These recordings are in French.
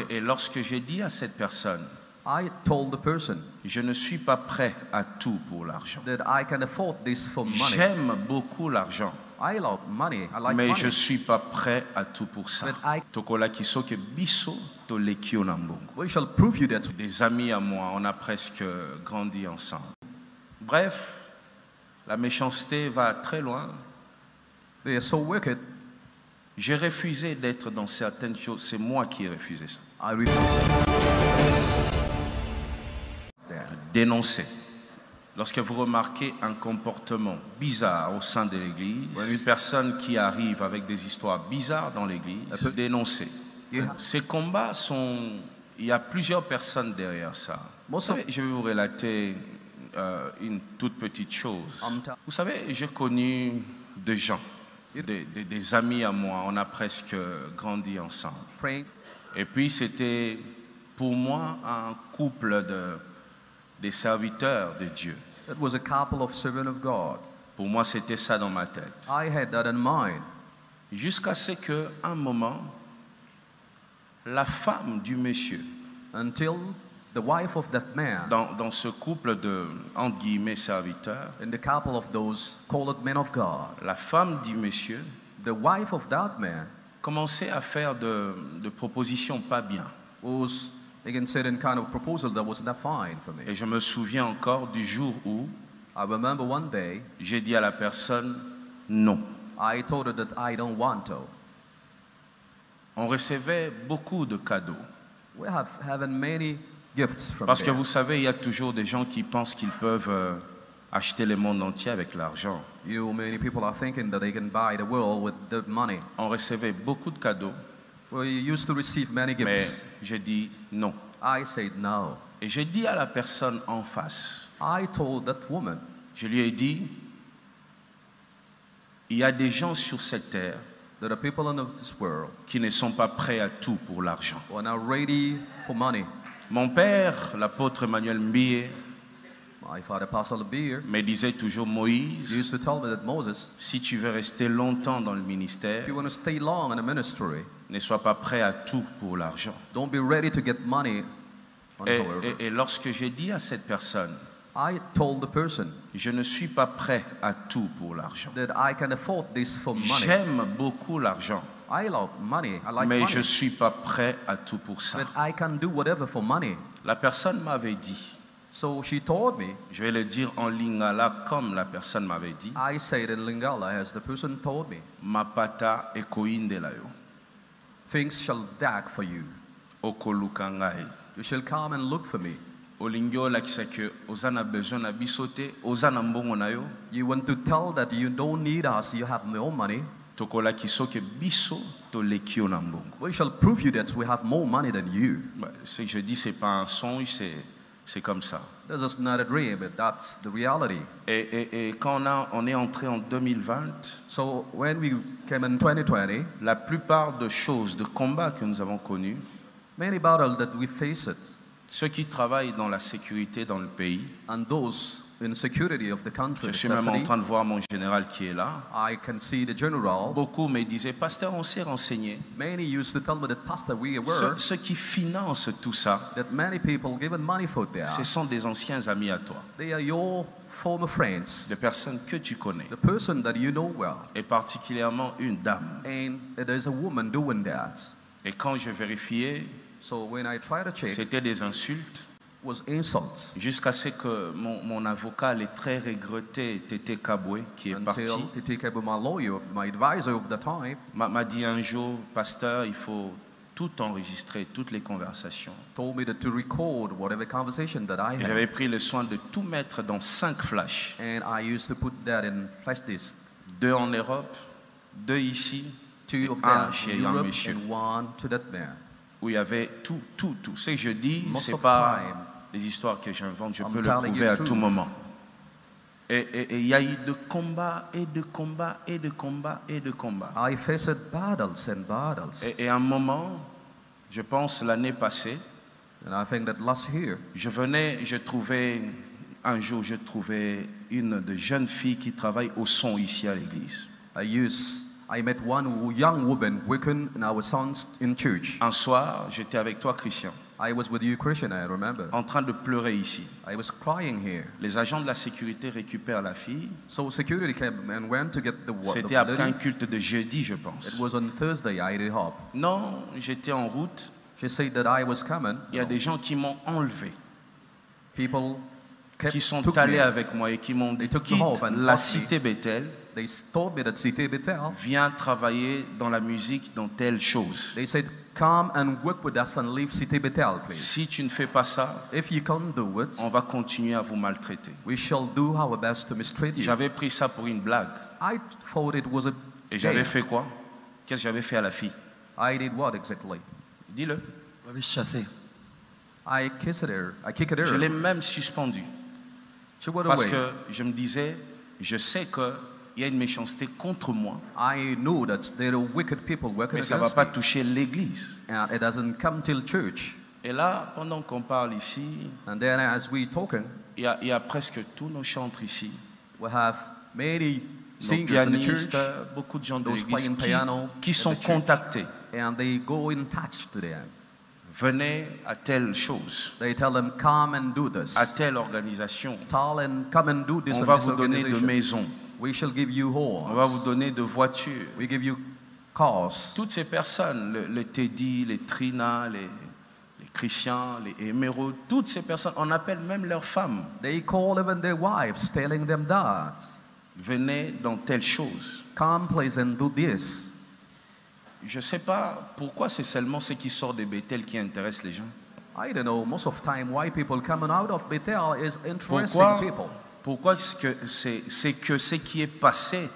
Et lorsque j'ai dit à cette personne, I told the person je ne suis pas prêt à tout pour l'argent. that I can afford this for money. J'aime beaucoup l'argent, I love money. I like mais money. je ne suis pas prêt à tout pour ça. But I- Tokola kisoke biso to lekio na mbongo. We shall prove you that. Des amis à moi, on a presque grandi ensemble. Bref, la méchanceté va très loin. They are so wicked. J'ai refusé d'être dans certaines choses. C'est moi qui ai refusé ça. I refuse. Dénoncer. Lorsque vous remarquez un comportement bizarre au sein de l'église, une personne qui arrive avec des histoires bizarres dans l'église, dénoncer. Ces combats sont... Il y a plusieurs personnes derrière ça. Vous savez, je vais vous relater une toute petite chose. Vous savez, j'ai connu des gens, des amis à moi, on a presque grandi ensemble. Et puis c'était pour moi un couple des serviteurs de Dieu. It was a couple of servants of God. Pour moi, c'était ça dans ma tête. I had that in mind. Jusqu'à ce qu'à un moment, la femme du monsieur, Until the wife of that man, dans ce couple de, entre guillemets, serviteurs, in the couple of those called men of God, la femme du monsieur, the wife of that man commençait à faire de propositions pas bien. was again certain kind of proposal that was not fine for me. Et je me souviens encore du jour où I remember one day j'ai dit à la personne non. I told her that I don't want to. On recevait beaucoup de cadeaux. We have having many gifts from Parce que there. vous savez, il y a toujours des gens qui pensent qu'ils peuvent acheter le monde entier avec l'argent. You know, many people are thinking that they can buy the world with the money. On recevait beaucoup de cadeaux, We used to receive many mais gifts. j'ai dit non. I said no. Et j'ai dit à la personne en face, I told that woman, je lui ai dit, il y a des gens sur cette terre there are people in this world qui ne sont pas prêts à tout pour l'argent. who are not ready for money. Mon père, l'apôtre Emmanuel Mbie, My father, Pastor Beer, me disait toujours, Moïse, used to tell me that Moses, si tu veux rester longtemps dans le if ministère, you want to stay long in the ministry, ne sois pas prêt à tout pour l'argent. don't be ready to get money. Et lorsque j'ai dit à cette personne, I told the person je ne suis pas prêt à tout pour l'argent. that I can afford this for money. J'aime beaucoup l'argent, I love money. I like mais money. je ne suis pas prêt à tout pour ça. But I can do whatever for money. La personne m'avait dit, So she told me, je vais le dire en lingala comme la personne m'avait dit, I said in Lingala as the person told me, mapata ekoindelayo, things shall dag for you. okolukangai. You shall come and look for me. Olingi olakisa ke ozana besoin na bisote, ozana mbongo na yo, You want to tell that you don't need us, you have more money. tokolakisa ke biso tolekio na mbongo. We shall prove you that we have more money than you. Ce que je dis, c'est pas un songe, c'est comme ça. This is not a dream, but that's the reality. Et quand on est entré en 2020, So when we came in 2020, la plupart de choses, de combats que nous avons connus, many battles that we faced, ceux qui travaillent dans la sécurité dans le pays, and those in security of the country, je suis même en safety, train de voir mon général qui est là, I can see the general. beaucoup me disaient, pasteur, on s'est renseigné. Many used to tell me that, Pastor, we were Ceux qui financent tout ça, that many people given money for that. ce sont des anciens amis à toi, They are your former friends, des personnes que tu connais, the person that you know well, et particulièrement une dame. and there's a woman doing that. Et quand je vérifiais, So when I tried to check, c'était des insultes, was insults jusqu'à ce que mon avocat, le très regretté Tété Kaboué, qui est parti, until to take up my lawyer, my advisor of the time, m'a dit un jour, pasteur, il faut tout enregistrer, toutes les conversations. told me that to record whatever conversation that I Et had, j'avais pris le soin de tout mettre dans 5 flashs. and I used to put that in flash disk. 2 en Europe, 2 ici, 2 of un them chez in un Europe monsieur, and 1 to that man. où il y avait tout. Ce que je dis, Most c'est of pas time, les histoires que j'invente, je I'm peux le telling prouver you à truth. tout moment. Et il y a eu de combats et de combats et de combats et de combats. I faced battles and battles. Et à un moment, je pense l'année passée, And I think that last year, un jour, je trouvais une de jeunes filles qui travaille au son ici à l'église. I met one young woman working in our sons in church. Un soir, j'étais avec toi, Christian, I was with you, Christian, I remember. en train de pleurer ici. I was crying here. Les agents de la sécurité récupèrent la fille. So security came and went to get the C'était après un lady. culte de jeudi, je It pense. was on Thursday, I hope. Non, j'étais en route. She said that I was coming. Il y a des gens qui m'ont enlevé, People qui sont took allés me. avec moi et qui m'ont dit, They took me quitte home and la brought me. cité Bethel, They told me that Cité Bethel. viens travailler dans la musique, dans telle chose. They said, come and work with us and leave Cité Bethel, please. Si tu ne fais pas ça, If you can't do it, on va continuer à vous maltraiter. we shall do our best to mistreat you. J'avais pris ça pour une blague. I thought it was a Et j'avais game. fait quoi? Qu'est-ce que j'avais fait à la fille? I did what exactly? Dis-le. Vous m'avez chassé. I kissed her. I kicked her. Je l'ai même suspendu. She went Parce away. que je me disais, je sais qu'il y a une méchanceté contre moi, I knew that there are wicked people working mais ça ne va against pas me. toucher l'église. And it doesn't come till church. Et là, pendant qu'on parle ici, And then as we talking, il y a presque tous nos chantres ici, we have many nos singers in the pianistes, church, beaucoup de gens de those l'église playing piano qui in sont the church. contactés. And they go in touch to them. Venez à telle chose, They tell them, come and do this. à telle organisation. Tell and come and do this On in va this vous donner de organization. maisons, We shall give you on va vous homes. donner de voitures. We give you cars. Toutes ces personnes, le Teddy, les Trina, les Christian, les Émeraudes, toutes ces personnes, on appelle même leurs femmes. They call even their wives, telling them that, Venez dans telle chose. come please and do this. Je ne sais pas pourquoi c'est seulement ce qui sort de Bethel qui intéresse les gens. I don't know, most of the time why people coming out of Bethel is interesting Pourquoi, people. pourquoi est-ce que c'est que ce qui est passé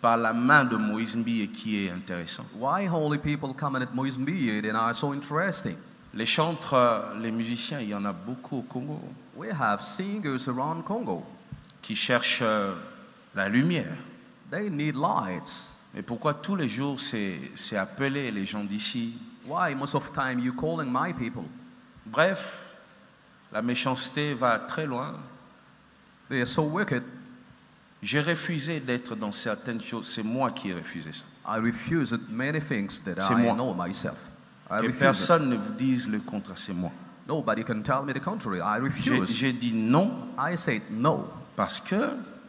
par la main de Moïse Mbi qui est intéressant. Why holy people coming at Moisembier and are so interesting? Les chantres, les musiciens, il y en a beaucoup au Congo We have singers around Congo. qui cherchent la lumière. They need lights. Mais pourquoi tous les jours c'est appeler les gens d'ici? Why most of the time you calling my people? Bref, la méchanceté va très loin. They are so wicked. J'ai refusé d'être dans certaines choses. C'est moi qui ai refusé ça. I refused many things that C'est I moi. know myself. I Que refuse it. personne ne vous dise le contraire, c'est moi. Nobody can tell me the contrary. I refuse. J'ai dit non I said no parce que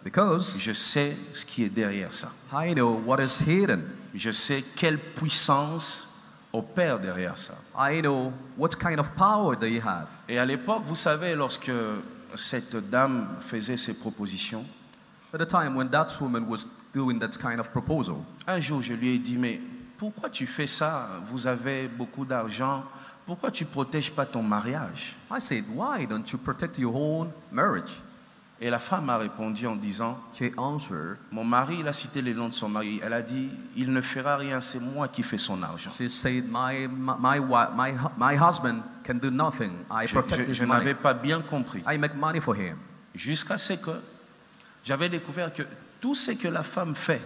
because je sais ce qui est derrière ça. I know what is hidden. Je sais quelle puissance opère derrière ça. I know what kind of power they have. Et à l'époque, vous savez, lorsque cette dame faisait ses propositions, At the time when that woman was doing that kind of proposal, un jour je lui ai dit, mais pourquoi tu fais ça? Vous avez beaucoup d'argent. Pourquoi tu ne protèges pas ton mariage? I said, why don't you protect your own marriage? Et la femme a répondu en disant, She answered, mon mari, il a cité le nom de son mari. Elle a dit, il ne fera rien, c'est moi qui fais son argent. she said, my husband can do nothing. I protect Je his money. n'avais pas bien compris. I make money for him. Jusqu'à ce que j'avais découvert que tout ce que la femme fait,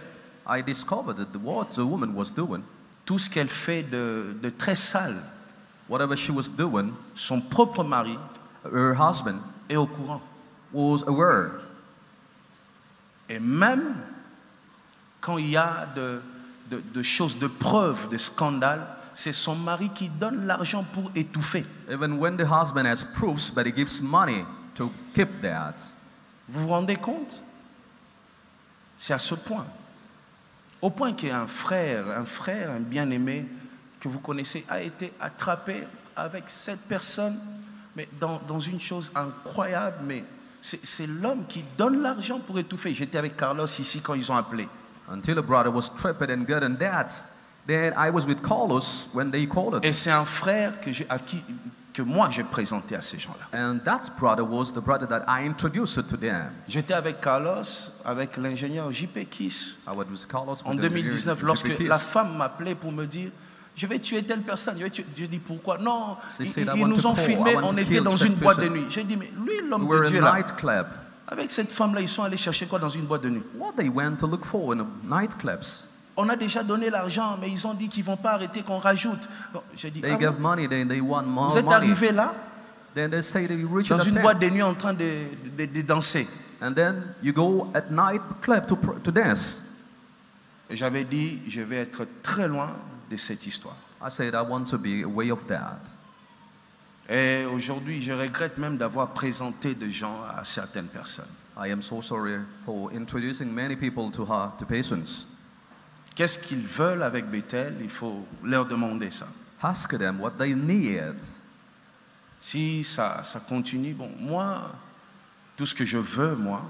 I discovered that what the woman was doing, tout ce qu'elle fait de très sale, whatever she was doing, son propre mari her husband est au courant. was aware. Et même quand il y a de choses, de preuves, de scandales, c'est son mari qui donne l'argent pour étouffer. Even when the husband has proofs, but he gives money to keep that. Vous vous rendez compte? C'est à ce point. Au point qu'un frère, un bien-aimé que vous connaissez a été attrapé avec cette personne, mais dans une chose incroyable, mais c'est l'homme qui donne l'argent pour étouffer. J'étais avec Carlos ici quand ils ont appelé. Until a brother was tripped and gotten that, then I was with Carlos when they called it. Et c'est un frère que moi j'ai présenté à ces gens-là. And that brother was the brother that I introduced to them. J'étais avec Carlos, avec l'ingénieur JP Kiss, I was with Carlos en with the 2019, engineer, lorsque JP Kiss. la femme m'appelait pour me dire, je vais tuer telle personne. Je dis pourquoi? Non, She said, I ils want nous to ont call, filmé, I want on to était kill dans that une boîte de person. nuit. J'ai dit, mais lui, We l'homme were de in Dieu a là, nightclub. avec cette femme-là, ils sont allés chercher quoi dans une boîte de nuit? What they went to look for in the nightclubs. On a déjà donné l'argent, mais ils ont dit qu'ils ne vont pas arrêter, qu'on rajoute. Bon, j'ai dit, They ah, gave money, then they want more vous êtes money. arrivé là, Then they say they reach dans the une tent. boîte de nuit en train de danser. And then you go at night club to dance. Et j'avais dit, je vais être très loin de cette histoire. I said, I want to be away of that. Et aujourd'hui, je regrette même d'avoir présenté des gens à certaines personnes. I am so sorry for introducing many people to her, to patients. Qu'est-ce qu'ils veulent avec Bethel? Il faut leur demander ça. Ask them what they need. Si ça continue, bon, moi, tout ce que je veux, moi,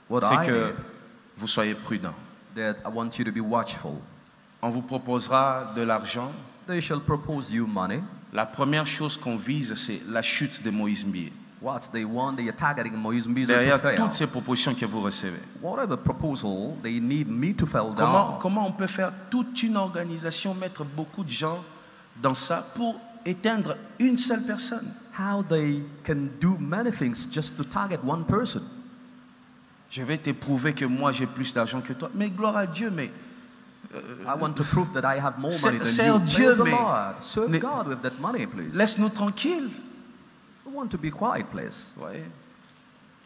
What c'est I que need, vous soyez prudents. that I want you to be watchful. On vous proposera de l'argent. They shall propose you money. La première chose qu'on vise, c'est la chute de Moïse Mbié. What they want, they are targeting Moïse Mbizo to Derrière fail. toutes ces propositions que vous recevez. Whatever proposal, they need me to fall down. Comment on peut faire toute une organisation, mettre beaucoup de gens dans ça pour éteindre une seule personne? How they can do many things just to target one person. Je vais te prouver que moi j'ai plus d'argent que toi. Mais gloire à Dieu, mais I want to prove that I have more money than Sers you. Dieu, Praise the mais- Lord. Serve mais- God with that money, please. laisse-nous tranquilles. We want to be quiet, please. Ouais.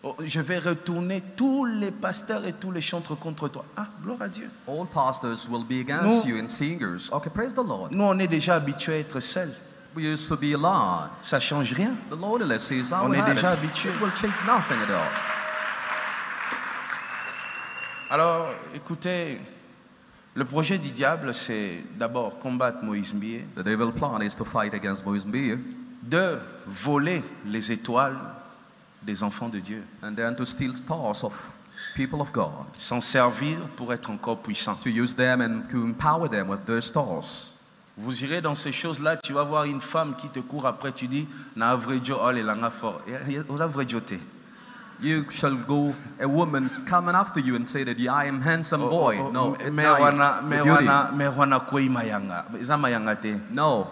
Oh, je vais retourner tous les pasteurs et tous les chantres contre toi. Ah, gloire à Dieu. All pastors will be against Nous- you and singers. Okay, praise the Lord. Nous, on est déjà habitués à être seuls. We used to be alone. Ça change rien. The loneliness is our On est habit. déjà habitué. It will change nothing at all. Alors, écoutez, le projet du diable, c'est d'abord combattre Moïse Mbié, The devil plan is to fight against Moïse Mbié de voler les étoiles des enfants de Dieu, and then to steal stars of people of God, s'en servir pour être encore puissant. to use them and to empower them with their stars. Vous irez dans ces choses-là, tu vas voir une femme qui te court après, tu dis, na vrai Dieu, oh, les langues forts. Vous avez vrai Dieu, t'es. You shall go, a woman coming after you and say that I am handsome boy. No, at me night, wana the beauty. koi mayanga. Eza mayanga te. No,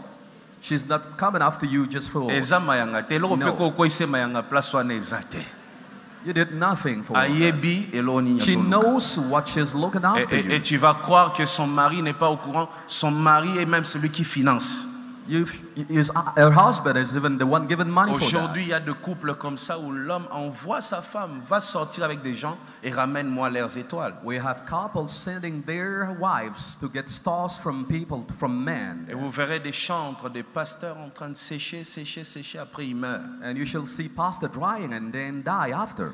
she's not coming after you just for. Eza mayanga te. Loko No. pe ko koi se mayanga place wana eza te. You did nothing for her. Ayebi elo ni She nyazo luka. knows what she's looking after Et you. tu vas croire que son mari n'est pas au courant. Son mari est même celui qui finance. Her husband is even the one giving money for Aujourd'hui, il y that. a des couples comme ça où l'homme envoie sa femme, va sortir avec des gens et ramène-moi leurs étoiles. We have couples sending their wives to get stars from people, from men. Et vous verrez des chantres, des pasteurs en train de sécher, après ils meurent. And you shall see pastor drying and then die after.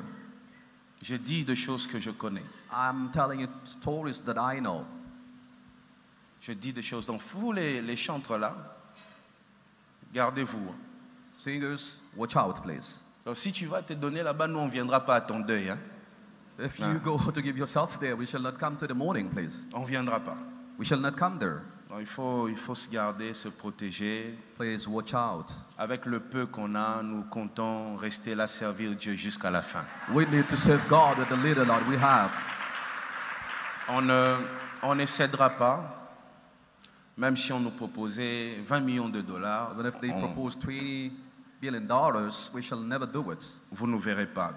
Je dis des choses que je connais. I'm telling you stories that I know. Je dis des choses. Donc vous les chantres là, gardez-vous. Singers, watch out, please. Donc si tu vas te donner là-bas, nous on viendra pas à ton deuil. Hein? If you go to give yourself there, we shall not come to the morning, please. On viendra pas. We shall not come there. Donc, il faut se garder, se protéger. Please watch out. Avec le peu qu'on a, nous comptons rester là, servir Dieu jusqu'à la fin. We need to serve God with the little that we have. On ne cédera pas, même si on nous proposait 20 millions de dollars. Even if they propose $20 billion, we shall never do it. Vous ne nous verrez pas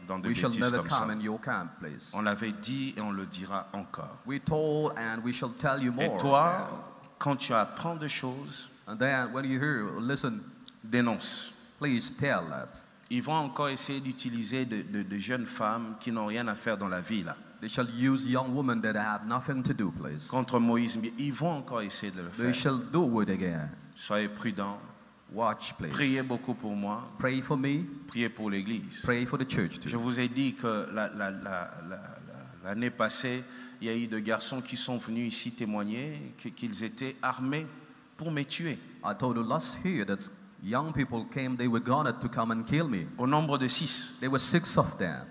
dans de We shall bêtises never comme ça. come in your camp, please. On l'avait dit et on le dira encore. We told and we shall tell you Et more. toi, quand tu apprends des choses, And then when you hear, listen, dénonce. please tell that. Ils vont encore essayer d'utiliser de jeunes femmes qui n'ont rien à faire dans la vie là. They shall use young women that have nothing to do, please. Contre Moïse, ils vont encore essayer de le They faire. shall do it again. Soyez prudents. Watch, please. Priez beaucoup pour moi. Pray for me. Priez pour l'Église. Pray for the church Je too. vous ai dit que l'année passée, il y a eu des garçons qui sont venus ici témoigner qu'ils étaient armés pour me tuer. I told you last year that young people came, they were gonna to come and kill me. Au nombre de 6. There were 6 of them.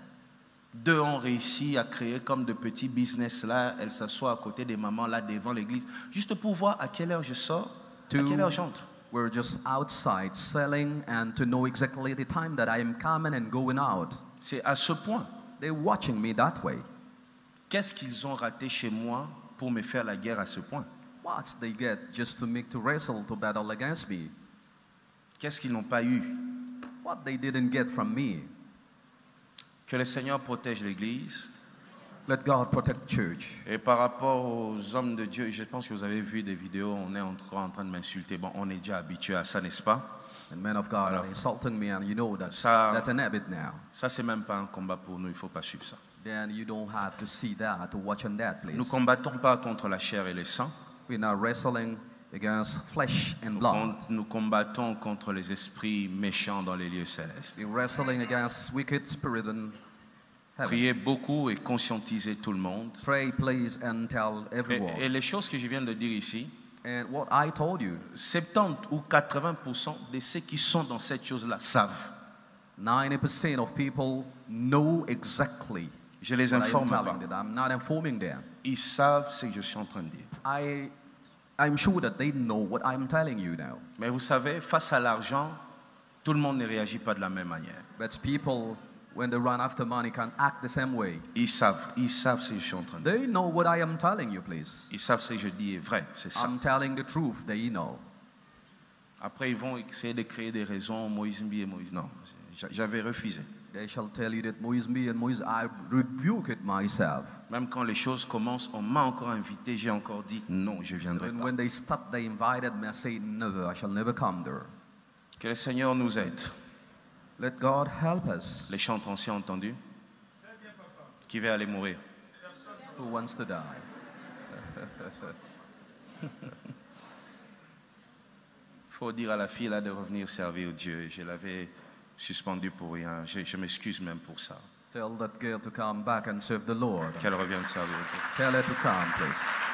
2 ont réussi à créer comme de petits business là. Elles s'assoient à côté des mamans là devant l'église, juste pour voir à quelle heure je sors, à quelle heure j'entre. We're just outside selling and to know exactly the time that I am coming and going out. C'est à ce point. They're watching me that way. Qu'est-ce qu'ils ont raté chez moi pour me faire la guerre à ce point? What they get just to wrestle, to battle against me. Qu'est-ce qu'ils n'ont pas eu? What they didn't get from me. Que le Seigneur protège l'Église. Let God protect the church. Et par rapport aux hommes de Dieu, je pense que vous avez vu des vidéos, on est en train de m'insulter. Bon, on est déjà habitué à ça, n'est-ce pas? And men of God are insulting me, and you know that's an habit now. Ça, c'est même pas un combat pour nous, il ne faut pas suivre ça. Then you don't have to see that, to watch on that, please. Nous ne combattons pas contre la chair et le sang. We're not wrestling against flesh and blood. Nous combattons contre les esprits méchants dans les lieux célestes. We're wrestling against wicked spirit in heaven. Priez beaucoup et conscientisez tout le monde. Pray, please, and tell everyone. Et les choses que je viens de dire ici, And what I told you, 70 ou 80% de ceux qui sont dans cette chose-là savent. 90% of people know exactly. Je les informe pas. I'm not informing them. Ils savent ce que je suis en train de dire. I'm sure that they know what I'm telling you now. Mais vous savez, face à l'argent, tout le monde ne réagit pas de la même manière. But people, when they run after money, can act the same way. Ils savent ce que je suis en train de dire. They know what I am telling you, please. Ils savent ce que je dis est vrai, c'est ça. I'm telling the truth, they know. Après, ils vont essayer de créer des raisons, Moïse Mbi et Moïse. Non, j'avais refusé. They shall tell you that Moïse me and Moïse, I rebuke it myself. Même quand les choses commencent, on m'a encore invité, j'ai encore dit non, je viendrai And pas. when they start, they invited me. I say never. I shall never come there. Que le Seigneur nous aide. Let God help us. Les chants anciens entendus. Qui va aller mourir? Who wants to die? Il faut dire à la fille là de revenir servir Dieu. Je l'avais suspendu pour rien. Je m'excuse même pour ça. Tell that girl to come back and serve the Lord. Qu'elle revienne servir Dieu. Tell her to come, please.